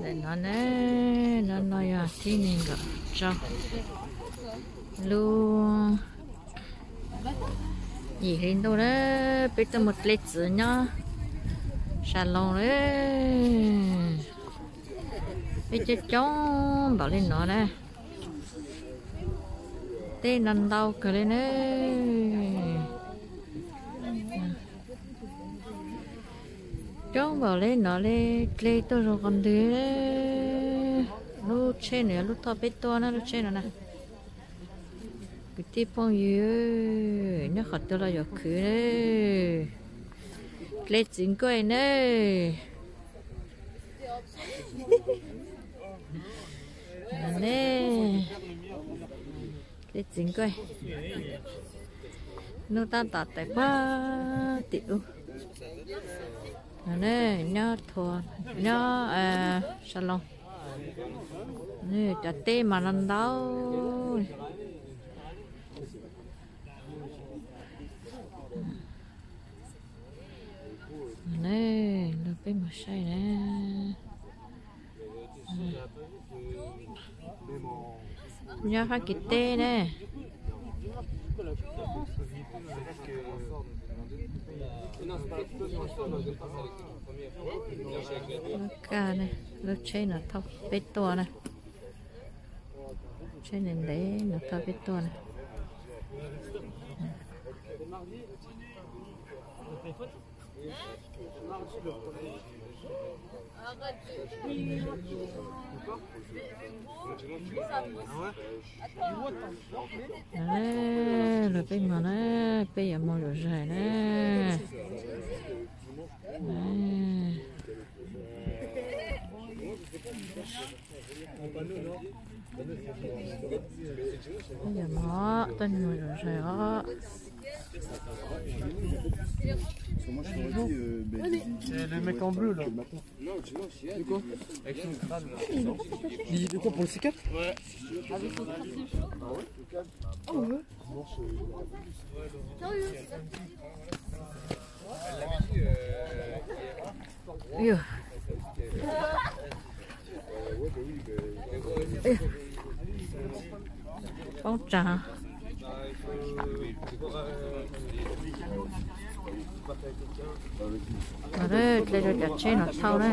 để nó nè nó nói à thì nên gặp cho luôn gì hình đâu đấy bây giờ một lít sữa nhá salon đấy bây giờ chó bảo lên nó đây tên lần đầu cái lên đấy chó bảo lên nó lên lấy tôi rồi còn đứa lúc trên này lúc thọ biết to nó lúc trên này nè cái tiếp phong yêu nó khó tôi là giọt khứ đấy lấy chính quay nè nè lấy chính quay nó ta tạt tại ba tiểu nè nhớ thua nhớ salon nè chặt tê mà lần đâu nè nó bên mà say nè nhớ phải kịp tê nè cá này lúc trên là thóc bê to này trên nền đấy là thóc bê to này là bên mà nè bây giờ mua đồ rẻ nè bây giờ nó tên mua đồ rẻ đó Le mec en bleu là. De quoi? Avec son crâne. De quoi pour le C4? Ouais. Avec son crâne. Ah ouais? Ah ouais? bóng trà ở đây đây là đặt trên nó sau đây.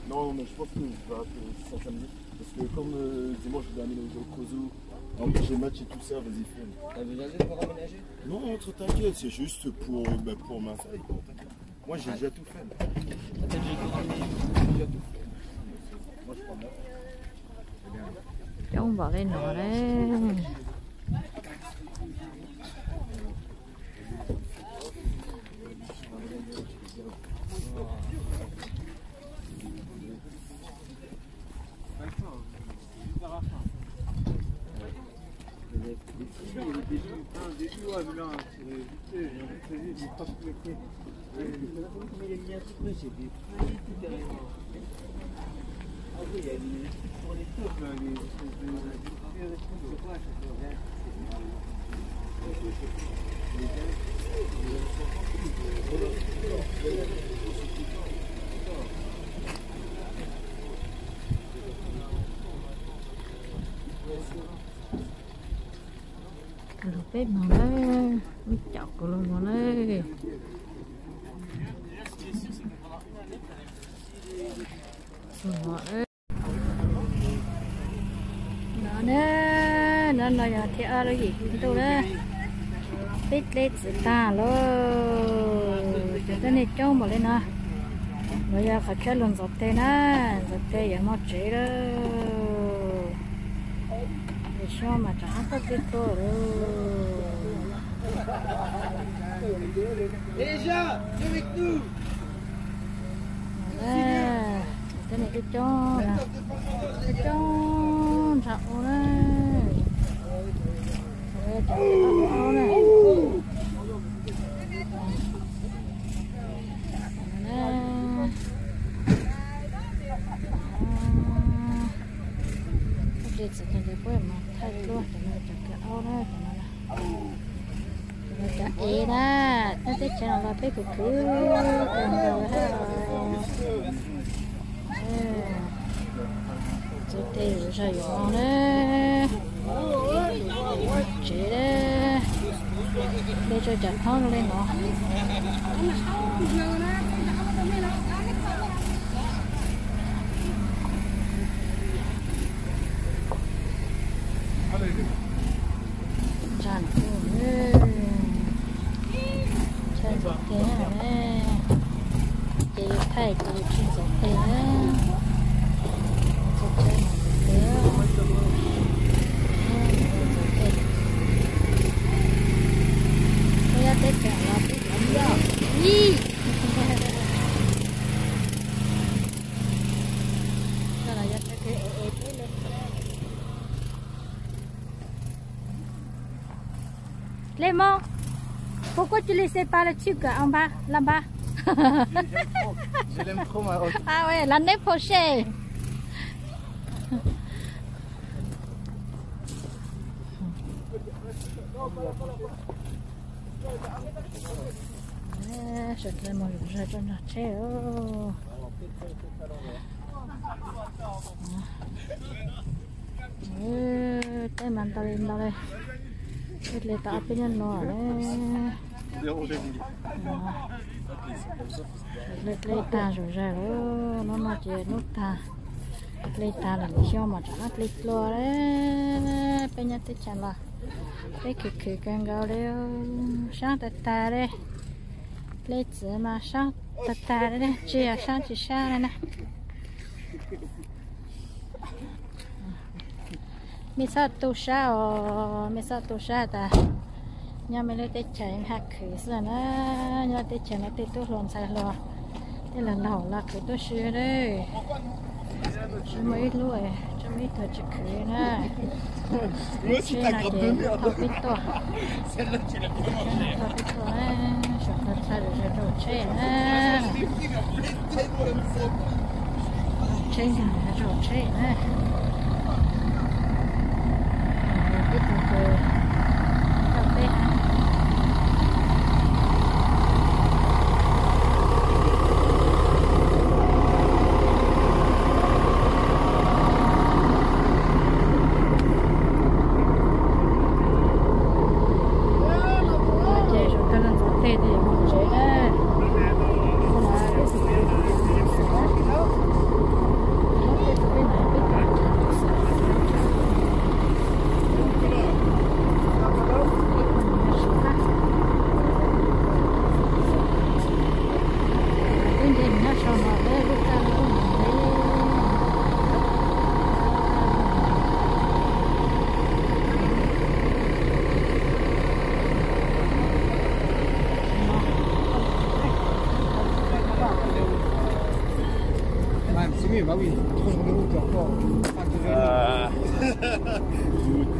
Non, mais je pense que je vais rater ça samedi. Parce que comme dimanche, je dois aménager au Kozo. En plus, j'ai match et tout ça, vas-y, fais. T'as besoin d'aide pour aménager? Non, t'inquiète, c'est juste pour ma feuille. Moi, j'ai déjà tout fait. T'as déjà tout fait? Moi, je prends ma Ông bỏ lên nó đấy. Lột bếp mà đấy, biết chọc của luôn mà đấy. Đó nè, nó là thì ở đây gì đâu đó, biết lấy sự ta luôn, cho nên trông bỏ lên nè, bây giờ phải chơi lần giọt tê nè, giọt tê giờ nó chế đó, để cho mà chẳng có cái to đâu. Déjà, viens avec nous. Nè, cái này cái cho nè, cái cho chậu này, cái chậu này, cái gì cái gì quên mà thay luôn, cái này cái áo này, cái này cái ế đó, nó thích cho nó là cái cứ, cái này là ra rồi ngon đấy chị đấy để cho chặt thon nó lên nó chặt thôi chặt giọt thế này chị thay chị chuyên giọt thế Clément, pourquoi tu laissais pas le truc en bas, là-bas? Je l'aime trop, ma haute. Ah ouais, l'année prochaine. Je Clément, je vais donner un chéo. Cái màn tao lên đâu đây? Cái lệ tao bên nhân nó đấy. Lệ ta rồi ra đó, nó chỉ nút ta. Lệ ta là lý do mà chẳng lẽ lệ lo đấy. Bên nhân tới chẳng là cái khử càng gạo đấy, sáng ta đấy. Lệ chỉ mà sáng ta đấy, chỉ là sáng chỉ sáng này nè. Mi sao tu sa ta nhà mình lấy tết chạy hạt khử rồi nè nhà tết chạy nó tết tu lon sai lo thế là lẩu là khử tu sữa đấy chứ mấy lúa chứ mấy thời chỉ khử nè Moi aussi, ta grappe de merde. thao biết to Celle-là, tu l'as bien thao biết to nè chọn thật sai rồi rồi chơi nè chơi rồi chơi nè biết rồi cà phê Bah oui, 3 jours de route encore.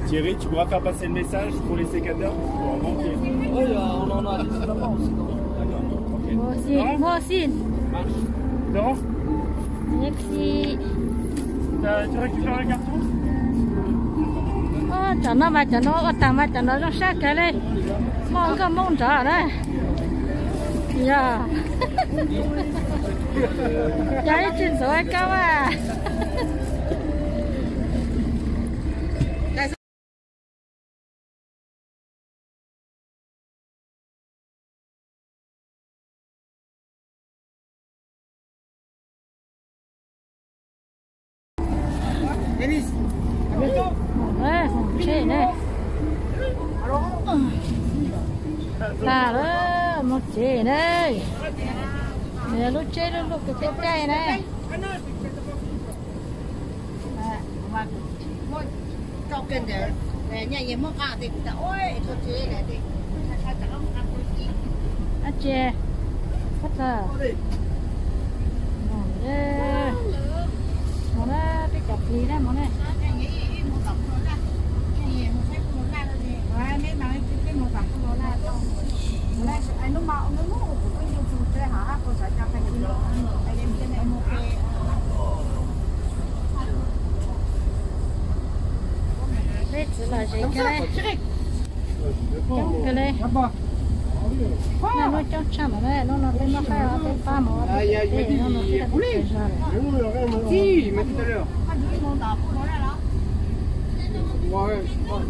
Thierry, tu pourras faire passer le message pour les sécateurs pour en manquer. Oui, on en a des là-bas aussi. Moi aussi. Laurent, Merci. tu récupères le carton? Cho nó trong sát cái này mong cái mong trả đấy dạ dạ chuyện rồi các bạn Denis, đấy chơi này là đó một chơi này nè lúc chơi lúc cái chơi này câu kênh để nhà gì mất thì ôi tôi chơi này thì anh chơi rất là ngon đấy món này cái cặp gì đấy món này đây là gì cái này trong cái này nó trong chăn này nó bên nó phải ở bên pha mà nó Si, mais tout à l'heure. Ouais, je sais pas.